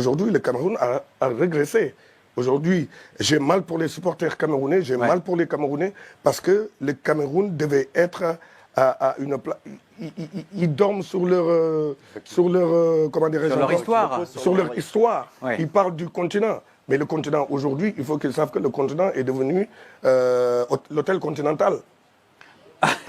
Aujourd'hui, le Cameroun a régressé. Aujourd'hui, j'ai mal pour les supporters camerounais, j'ai mal pour les Camerounais, parce que le Cameroun devait être à une place. Ils dorment sur leur, comment dirais-je, sur leur histoire. Sur leur histoire. Ouais. Ils parlent du continent. Mais le continent, aujourd'hui, il faut qu'ils savent que le continent est devenu l'hôtel continental.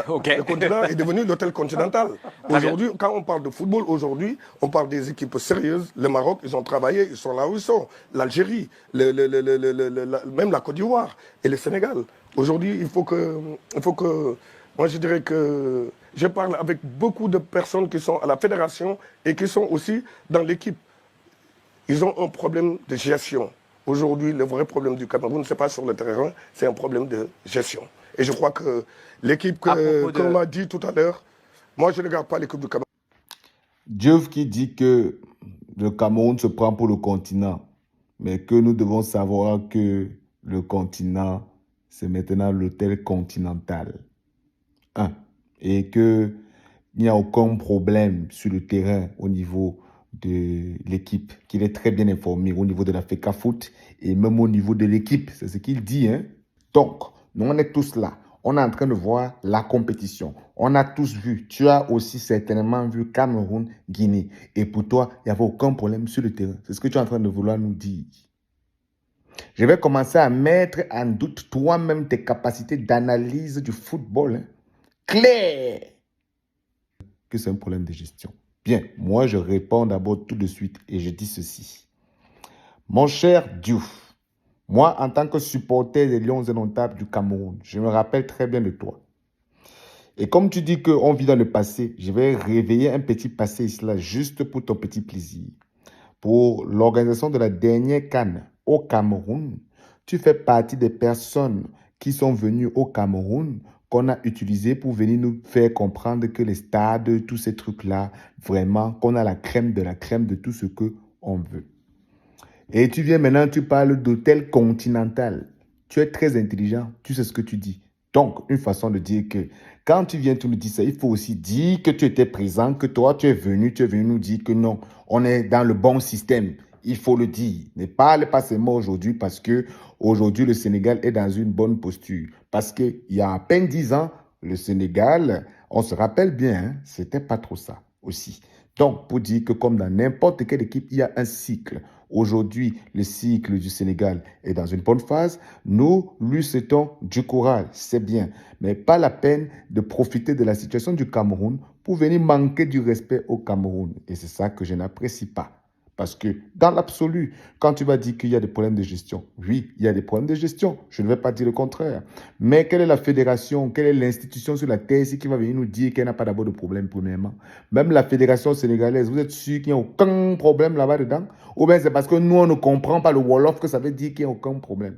Okay. Le continent est devenu l'hôtel continental. Aujourd'hui, quand on parle de football, aujourd'hui, on parle des équipes sérieuses. Le Maroc, ils ont travaillé, ils sont là où ils sont. L'Algérie, même la Côte d'Ivoire et le Sénégal. Aujourd'hui, il faut que, moi je dirais que je parle avec beaucoup de personnes qui sont à la fédération et qui sont aussi dans l'équipe. Ils ont un problème de gestion. Aujourd'hui, le vrai problème du Cameroun, ce n'est pas sur le terrain, c'est un problème de gestion. Et je crois que l'équipe qu'on m'a dit tout à l'heure, moi je ne regarde pas l'équipe du Cameroun. Diouf qui dit que le Cameroun se prend pour le continent, mais que nous devons savoir que le continent, c'est maintenant l'hôtel continental. Et qu'il n'y a aucun problème sur le terrain au niveau de l'équipe, qu'il est très bien informé au niveau de la FECAFOOT et même au niveau de l'équipe. C'est ce qu'il dit, hein. Donc, nous, on est tous là. On est en train de voir la compétition. On a tous vu. Tu as aussi certainement vu Cameroun, Guinée. Et pour toi, il n'y avait aucun problème sur le terrain. C'est ce que tu es en train de vouloir nous dire. Je vais commencer à mettre en doute toi-même tes capacités d'analyse du football. Hein. Clair que c'est un problème de gestion. Bien, moi, je réponds d'abord tout de suite et je dis ceci. Mon cher Diouf, moi, en tant que supporter des Lions indomptables du Cameroun, je me rappelle très bien de toi. Et comme tu dis qu'on vit dans le passé, je vais réveiller un petit passé ici là, juste pour ton petit plaisir. Pour l'organisation de la dernière CAN au Cameroun, tu fais partie des personnes qui sont venues au Cameroun, qu'on a utilisé pour venir nous faire comprendre que les stades, tous ces trucs-là, vraiment, qu'on a la crème de tout ce qu'on veut. Et tu viens maintenant, tu parles d'hôtel continental. Tu es très intelligent, tu sais ce que tu dis. Donc, une façon de dire que quand tu viens, tu nous dis ça, il faut aussi dire que tu étais présent, que toi, tu es venu nous dire que non, on est dans le bon système. Il faut le dire. Ne parle pas seulement aujourd'hui parce que aujourd'hui, le Sénégal est dans une bonne posture. Parce qu'il y a à peine 10 ans, le Sénégal, on se rappelle bien, hein, c'était pas trop ça aussi. Donc, pour dire que comme dans n'importe quelle équipe, il y a un cycle. Aujourd'hui, le cycle du Sénégal est dans une bonne phase. Nous lui souhaitons du courage, c'est bien. Mais pas la peine de profiter de la situation du Cameroun pour venir manquer du respect au Cameroun. Et c'est ça que je n'apprécie pas. Parce que dans l'absolu, quand tu vas dire qu'il y a des problèmes de gestion, oui, il y a des problèmes de gestion. Je ne vais pas dire le contraire. Mais quelle est la fédération, quelle est l'institution sur la terre ici qui va venir nous dire qu'elle n'a pas d'abord de problème, premièrement? Même la fédération sénégalaise, vous êtes sûr qu'il n'y a aucun problème là-bas dedans? Ou bien c'est parce que nous, on ne comprend pas le Wolof que ça veut dire qu'il n'y a aucun problème?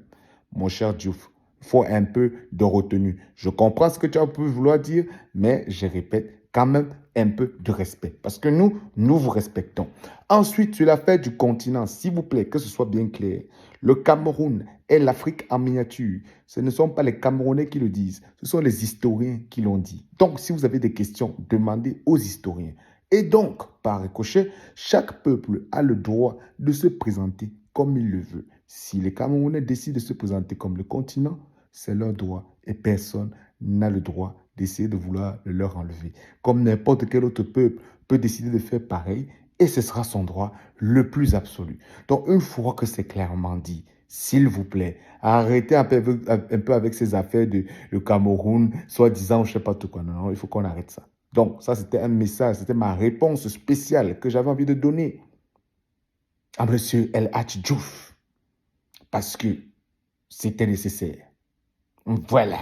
Mon cher Diouf, il faut un peu de retenue. Je comprends ce que tu as pu vouloir dire, mais je répète, quand même un peu de respect. Parce que nous vous respectons. Ensuite, sur l'affaire du continent, s'il vous plaît, que ce soit bien clair. Le Cameroun est l'Afrique en miniature. Ce ne sont pas les Camerounais qui le disent, ce sont les historiens qui l'ont dit. Donc, si vous avez des questions, demandez aux historiens. Et donc, par ricochet, chaque peuple a le droit de se présenter comme il le veut. Si les Camerounais décident de se présenter comme le continent, c'est leur droit et personne n'a le droit d'essayer de vouloir le leur enlever. Comme n'importe quel autre peuple peut décider de faire pareil et ce sera son droit le plus absolu. Donc, une fois que c'est clairement dit, s'il vous plaît, arrêtez un peu avec ces affaires de le Cameroun, soi-disant, je ne sais pas tout quoi. Non, il faut qu'on arrête ça. Donc, ça, c'était un message, c'était ma réponse spéciale que j'avais envie de donner à M. El Hadji Diouf. Parce que c'était nécessaire. Voilà.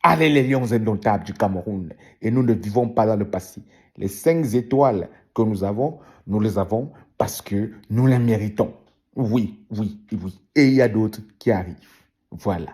Allez les Lions indomptables du Cameroun. Et nous ne vivons pas dans le passé. Les 5 étoiles que nous les avons parce que nous les méritons. Oui, oui, oui. Et il y a d'autres qui arrivent. Voilà.